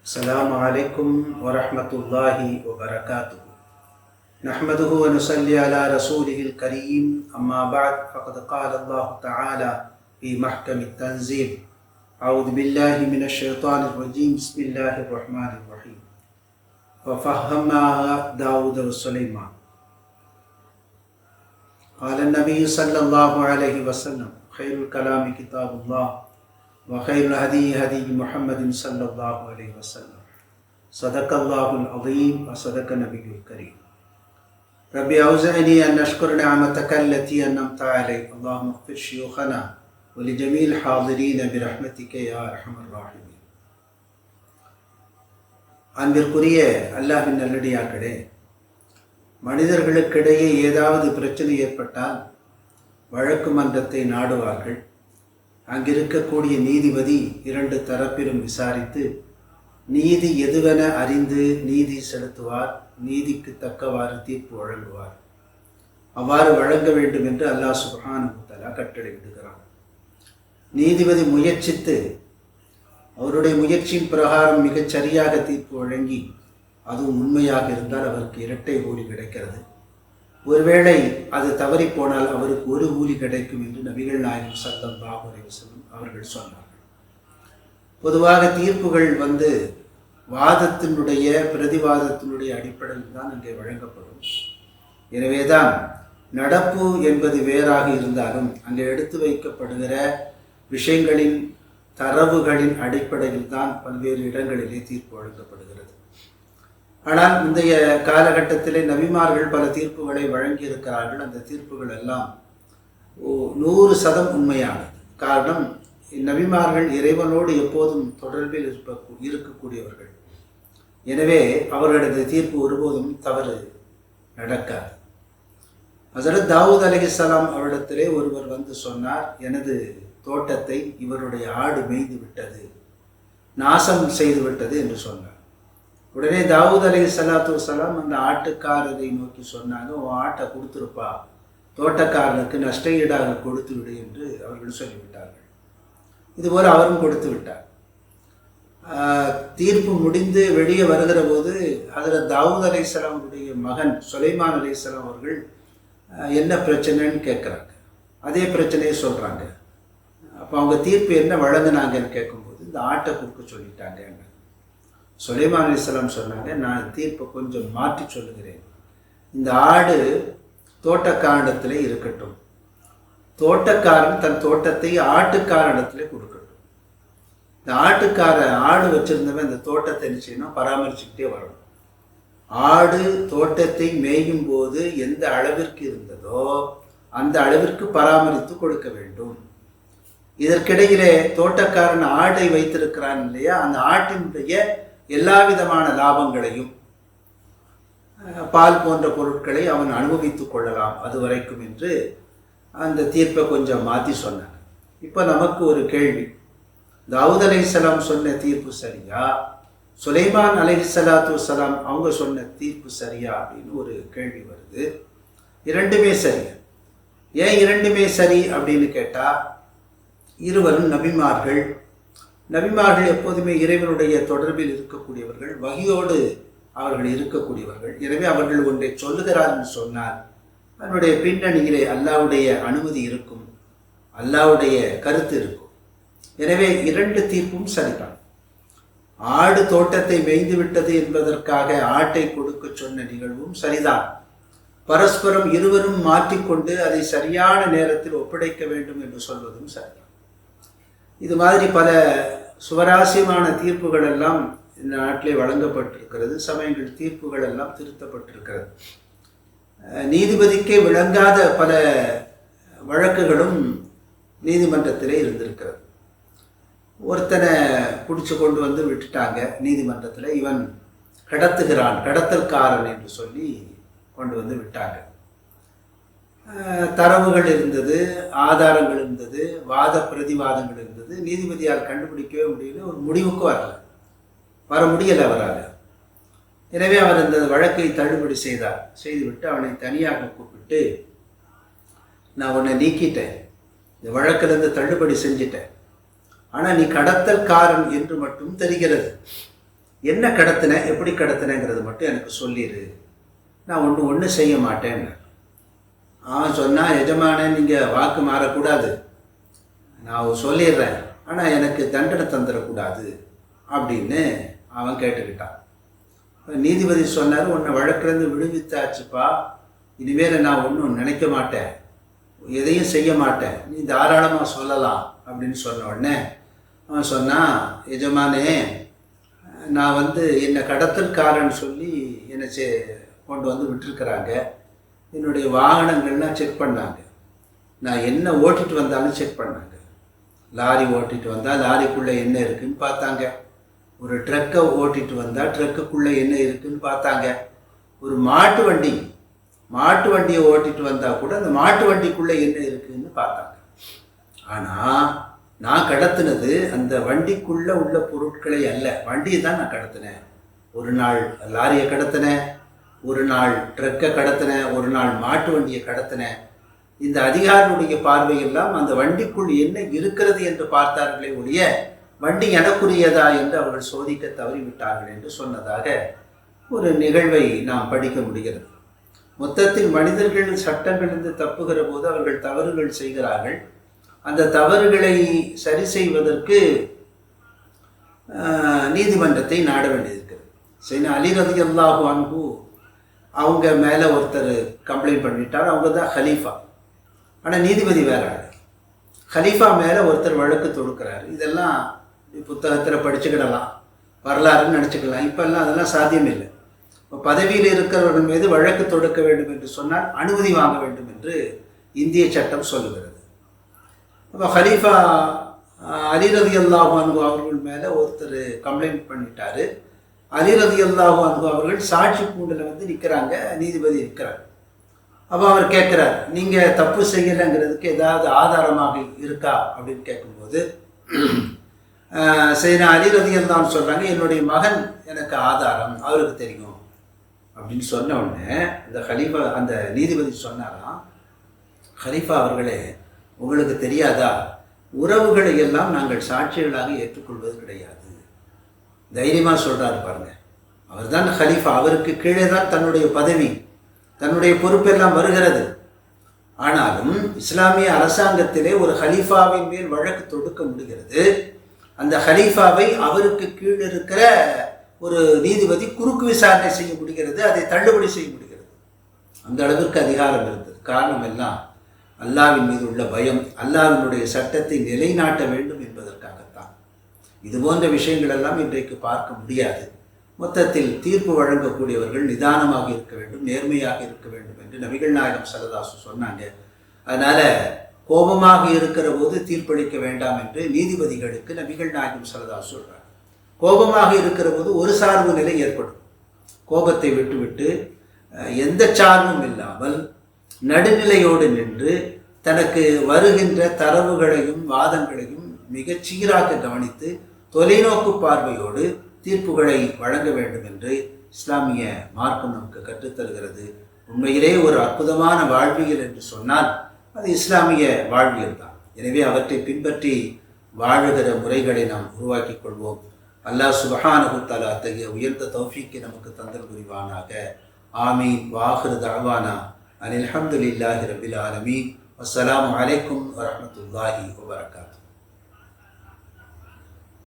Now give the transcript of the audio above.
السلام عليكم ورحمة الله وبركاته. نحمده ونصلي على رسوله الكريم. أما بعد فقد قال الله تعالى في محكم التنزيل: أعوذ بالله من الشيطان الرجيم. بسم الله الرحمن الرحيم. وفهمناها داود وسليمان. قال النبي صلى الله عليه وسلم: خير الكلام كتاب الله وخير الهدي هدي محمد صلى الله عليه وسلم. صدق الله العظيم وصدق نبي الكريم. ربي أوزعني أن أشكر نعمتك التي أنعمت علي. اللهم اغفر شيوخنا ولجميع الحاضرين برحمتك يا أرحم الراحمين. அன்பிற்குரிய அல்லாஹ்வின் நல்லடியார்களே, மனிதர்களுக்கிடையே ஏதாவது பிரச்சனை ஏற்பட்டால் வழக்கு மன்றத்தை நாடுவார்கள். அங்கிருக்கக்கூடிய நீதிபதி இரண்டு தரப்பிலும் விசாரித்து நீதி எதுவென அறிந்து நீதி செலுத்துவார், நீதிக்கு தக்கவாறு தீர்ப்பு வழங்குவார். அவ்வாறு வழங்க வேண்டும் என்று அல்லாஹ் சுப்ஹானஹு வ தஆலா கட்டளையிடுகிறார். நீதிபதி முயற்சித்து அவருடைய முயற்சியின் பிரகாரம் மிகச் சரியாக தீர்ப்பு வழங்கி அதுவும் உண்மையாக இருந்தால் அவருக்கு இரட்டை கூலி கிடைக்கிறது. ஒருவேளை அது தவறி போனால் அவருக்கு ஒரு கூலி கிடைக்கும் என்று நபிகள் நாயகம் ஸல்லல்லாஹு அலைஹி வஸல்லம் அவர்கள் சொன்னார்கள். பொதுவாக தீர்ப்புகள் வாதத்தினுடைய பிரதிவாதத்தினுடைய அடிப்படையில் தான் அங்கே வழங்கப்படும். எனவேதான் நடப்பு என்பது வேறாக இருந்தாலும் அங்கே எடுத்து வைக்கப்படுகிற விஷயங்களின் தரவுகளின் அடிப்படையில் தான் பல்வேறு இடங்களிலே தீர்ப்பு வழங்கப்படுகிறது. ஆனால் முந்தைய காலகட்டத்திலே நபிமார்கள் பல தீர்ப்புகளை வழங்கியிருக்கிறார்கள். அந்த தீர்ப்புகள் எல்லாம் 100% உண்மையானது. காரணம், நபிமார்கள் இறைவனோடு எப்போதும் தொடர்பில் இருக்கக்கூடியவர்கள். எனவே அவர்களது தீர்ப்பு ஒருபோதும் தவறு நடக்காது. ஹஸரத் தாவூத் அலைஹிஸ்ஸலாம் அவரிடத்திலே ஒருவர் சொன்னார், எனது தோட்டத்தை இவருடைய ஆடு மேய்ந்து விட்டது, நாசம் செய்து விட்டது என்று சொன்னார். உடனே தாவூத் அலைஹிஸ்ஸலாத்து வஸ்ஸலாம் அந்த ஆட்டுக்காரரை நோக்கி சொன்னாங்க, உன் ஆட்டை கொடுத்துருப்பா, தோட்டக்காரனுக்கு நஷ்ட ஈடாக கொடுத்து விடு என்று அவர்கள் சொல்லிவிட்டார்கள். இதுபோல் அவரும் கொடுத்து விட்டார். தீர்ப்பு முடிந்து வெளியே வருகிற போது ஹஸரத் தாவூத் அலைஹிஸ்ஸலாமுடைய மகன் சுலைமான் அலைஹிஸ்ஸலாம் அவர்கள் என்ன பிரச்சனைன்னு கேட்குறாங்க. அதே பிரச்சனையை சொல்கிறாங்க. அப்போ அவங்க தீர்ப்பு என்ன வழங்கினாங்கன்னு கேட்கும்போது இந்த ஆட்டை கொடுக்க சொல்லிட்டாங்க. சுலைமான் அலைஹிஸ்ஸலாம் சொன்னாங்க, நான் தீர்ப்பை கொஞ்சம் மாற்றி சொல்லுகிறேன். இந்த ஆடு தோட்டக்காரனிடத்தில் இருக்கட்டும், தோட்டக்காரன் தன் தோட்டத்தை ஆட்டுக்காரனிடத்துல கொடுக்கட்டும். இந்த ஆடு வச்சிருந்தவன் இந்த தோட்டத்தை என்ன செய்யணும், பராமரிச்சுக்கிட்டே வரணும். ஆடு தோட்டத்தை மேயும் போது எந்த அளவிற்கு இருந்ததோ அந்த அளவிற்கு பராமரித்து கொடுக்க வேண்டும். இதற்கிடையிலே தோட்டக்காரன் ஆடை வைத்திருக்கிறான் இல்லையா, அந்த ஆட்டினுடைய எல்லா விதமான லாபங்களையும் பால் போன்ற பொருட்களை அவன் அனுபவித்துக் கொள்ளலாம் அது வரைக்கும் என்று அந்த தீர்ப்பை கொஞ்சம் மாற்றி சொன்னாங்க. இப்போ நமக்கு ஒரு கேள்வி, தாவூத் அலைஹிஸ்ஸலாம் சொன்ன தீர்ப்பு சரியா, சுலைமான் அலைஹிஸ்ஸலாத்து வஸ்ஸலாம் அவங்க சொன்ன தீர்ப்பு சரியா அப்படின்னு ஒரு கேள்வி வருது. இரண்டுமே சரி. ஏன் இரண்டுமே சரி அப்படின்னு கேட்டால், இருவரும் நபிமார்கள். நபிமார்கள் எப்போதுமே இறைவனுடைய தொடர்பில் இருக்கக்கூடியவர்கள், வஹியோடு அவர்கள் இருக்கக்கூடியவர்கள். எனவே அவர்கள் ஒன்றை சொல்லுகிறார்கள் சொன்னால் அதனுடைய பின்னணியிலே அல்லாஹ்வுடைய அனுமதி இருக்கும், அல்லாஹ்வுடைய கருத்து இருக்கும். எனவே இரண்டு தீர்ப்பும் சரிதான். ஆடு தோட்டத்தை மேய்ந்து விட்டது என்பதற்காக ஆட்டை கொடுக்க சொன்ன நிகழ்வும் சரிதான். பரஸ்பரம் இருவரும் மாற்றிக்கொண்டு அதை சரியான நேரத்தில் ஒப்படைக்க வேண்டும் என்று சொல்வதும் சரிதான். இது மாதிரி பல சுவராசியமான தீர்ப்புகள் எல்லாம் இந்த நாட்டிலே வழங்கப்பட்டிருக்கிறது. சமயங்கள் தீர்ப்புகள் எல்லாம் திருத்தப்பட்டிருக்கிறது. நீதிபதிக்கே விளங்காத பல வழக்குகளும் நீதிமன்றத்திலே இருந்திருக்கிறது. ஒருத்தனை பிடிச்சு கொண்டு விட்டுட்டாங்க நீதிமன்றத்தில், இவன் கடத்துகிறான், கடத்தல்காரன் என்று சொல்லி கொண்டு விட்டாங்க. தரவுகள் இருந்தது, ஆதாரங்கள் இருந்தது, வாத பிரதிவாதங்கள் இருந்தது. நீதிபதியால் கண்டுபிடிக்கவே முடியல, ஒரு முடிவுக்கு வர முடியலை அவரால். எனவே அவர் இந்த வழக்கை தள்ளுபடி செய்துவிட்டு அவனை தனியாக கூப்பிட்டு, நான் உன்னை நீக்கிட்டேன், இந்த வழக்கிலிருந்து தள்ளுபடி செஞ்சிட்டேன், ஆனால் நீ கடத்தல்காரன் என்று மட்டும் தெரிகிறது. என்ன கடத்தின, எப்படி கடத்தினங்கிறது மட்டும் எனக்கு சொல்லிடு, நான் ஒன்றும் செய்ய மாட்டேன்னு. அவன் சொன்னான், எஜமானே நீங்கள் வாக்கு மாறக்கூடாது, நான் சொல்லிடுறேன், ஆனால் எனக்கு தண்டனை தந்துடக்கூடாது அப்படின்னு அவன் கேட்டுக்கிட்டான். நீதிபதி சொன்னார், உன்னை வழக்கிலிருந்து விடுவித்தாச்சுப்பா, இனிமேல் நான் ஒன்றும் நினைக்க மாட்டேன், எதையும் செய்ய மாட்டேன், நீ தாராளமாக சொல்லலாம் அப்படின்னு சொன்ன உடனே அவன் சொன்னான், எஜமானே நான் என்னை கடத்தல்காரன்னு சொல்லி என்னை கொண்டு விட்டுருக்குறாங்க, என்னுடைய வாகனங்கள்லாம் செக் பண்ணாங்க, நான் என்ன ஓட்டிட்டு வந்தாலும் செக் பண்ணாங்க, லாரி ஓட்டிட்டு வந்தால் லாரிக்குள்ளே என்ன இருக்குதுன்னு பார்த்தாங்க, ஒரு ட்ரக்கை ஓட்டிட்டு வந்தால் ட்ரக்குக்குள்ளே என்ன இருக்குதுன்னு பார்த்தாங்க, ஒரு மாட்டு வண்டியை ஓட்டிட்டு வந்தால் கூட அந்த மாட்டு வண்டிக்குள்ளே என்ன இருக்குதுன்னு பார்த்தாங்க. ஆனால் நான் கடத்தினது அந்த வண்டிக்குள்ளே உள்ள பொருட்களை அல்ல, வண்டியை தான் நான் கடத்தினேன். ஒரு நாள் லாரியை கடத்தினேன், ஒரு நாள் ட்ரக்கை கடத்தினேன், ஒரு நாள் மாட்டு வண்டியை கடத்தினேன். இந்த அதிகாரியுடைய பார்வையெல்லாம் அந்த வண்டிக்குள் என்ன இருக்கிறது என்று பார்த்தார்களே ஒழிய வண்டி எனக்குரியதா என்று அவர்கள் சோதிக்க தவறிவிட்டார்கள் என்று சொன்னதாக ஒரு நிகழ்வை நாம் படிக்க முடிகிறது. மொத்தத்தில் மனிதர்கள் சட்டங்களிலிருந்து தப்புகிற போது அவர்கள் தவறுகள் செய்கிறார்கள். அந்த தவறுகளை சரி செய்வதற்கு நீதிமன்றத்தை நாட வேண்டியிருக்கிறது. சரி, அலி ரலியல்லாஹு அன்ஹு அவங்க மேலே ஒருத்தர் கம்ப்ளைண்ட் பண்ணிட்டார், அவங்க தான் ஹலீஃபா, ஆனால் நீதிபதி வேற ஆள். ஹலீஃபா மேலே ஒருத்தர் வழக்கு தொடுக்கிறார். இதெல்லாம் புத்தகத்தில் படிச்சுக்கிடலாம், வரலாறுன்னு நினச்சிக்கலாம். இப்போல்லாம் அதெல்லாம் சாத்தியம் இல்லை. இப்போ பதவியில் இருக்கிறவர்கள் மீது வழக்கு தொடுக்க வேண்டும் என்று சொன்னால் அனுமதி வாங்க வேண்டும் என்று இந்திய சட்டம் சொல்லுகிறது. அப்போ ஹலீஃபா அலி ரலியல்லாஹு அன்ஹு அவர்கள் மேலே ஒருத்தர் கம்ப்ளைண்ட் பண்ணிட்டாரு. அலி ரலியல்லாஹு அன்ஹு அவர்கள் சாட்சி கூண்டில் நிற்கிறாங்க, நீதிபதி இருக்கிறார். அப்போ அவர் கேட்குறார், நீங்கள் தப்பு செய்யலைங்கிறதுக்கு ஏதாவது ஆதாரமாக இருக்கா அப்படின்னு கேட்கும்போது சரி, நான் அலி ரலியல்லாஹு சொல்கிறாங்க, என்னுடைய மகன் எனக்கு ஆதாரம், அவருக்கு தெரியும் அப்படின்னு சொன்ன உடனே அந்த நீதிபதி சொன்னாராம், ஹலீஃபா அவர்களே, உங்களுக்கு தெரியாதா, உறவுகளை எல்லாம் நாங்கள் சாட்சிகளாக ஏற்றுக்கொள்வது கிடையாது. தைரியமாக சொல்கிறாரு பாருங்க. அவர் தான் ஹலீஃபா, அவருக்கு கீழே தான் தன்னுடைய பதவி, தன்னுடைய பொறுப்பெல்லாம் வருகிறது. ஆனாலும் இஸ்லாமிய அரசாங்கத்திலே ஒரு ஹலீஃபாவின் மேல் வழக்கு தொடுக்க முடிகிறது. அந்த ஹலீஃபாவை அவருக்கு கீழ் இருக்கிற ஒரு நீதிபதி குறுக்கு விசாரணை செய்ய முடிகிறது, அதை தள்ளுபடி செய்ய முடிகிறது. அந்த அளவிற்கு அதிகாரம் இருந்தது. காரணம் எல்லாம் அல்லாஹ்வின் மீது உள்ள பயம், அல்லாஹ்வினுடைய சட்டத்தை நிலைநாட்ட வேண்டும் என்பதற்காகத்தான். இது போன்ற விஷயங்கள் எல்லாம் இன்றைக்கு பார்க்க முடியாது. மொத்தத்தில் தீர்ப்பு வழங்கக்கூடியவர்கள் நிதானமாக இருக்க வேண்டும், நேர்மையாக இருக்க வேண்டும் என்று நபிகள் நாயகம் ஸல்லல்லாஹு சொன்னாங்க. அதனால் கோபமாக இருக்கிற போது தீர்ப்பளிக்க வேண்டாம் என்று நீதிபதிகளுக்கு நபிகள் நாயகம் ஸல்லல்லாஹு சொல்கிறார். கோபமாக இருக்கிற போது ஒரு சார்பு நிலை ஏற்படும். கோபத்தை விட்டுவிட்டு எந்த சார்பும் இல்லாமல் நடுநிலையோடு நின்று தனக்கு வருகின்ற தரவுகளையும் வாதங்களையும் மிகச் சீராக கவனித்து தொலைநோக்கு பார்வையோடு தீர்ப்புகளை வழங்க வேண்டும் என்று இஸ்லாமிய மார்க்கம் நமக்கு கற்றுத்தருகிறது. உண்மையிலே ஒரு அற்புதமான வாழ்வியல் என்று சொன்னால் அது இஸ்லாமிய வாழ்வியல் தான். எனவே அவற்றை பின்பற்றி வாழுகிற முறைகளை நாம் உருவாக்கி கொள்வோம். அல்லாஹ் சுப்ஹானஹு வ தஆலா அத்தகைய உயர்ந்த தௌஃபீக்கை நமக்கு தந்தல் புரிவானாக. ஆமீன். வாஹிரு தஅவானா அனில் ஹம்துலில்லாஹி ரப்பில் ஆலமீன். அஸ்ஸலாமு அலைக்கும் வரஹ்மத்துல்லாஹி வபரகாத்துஹு.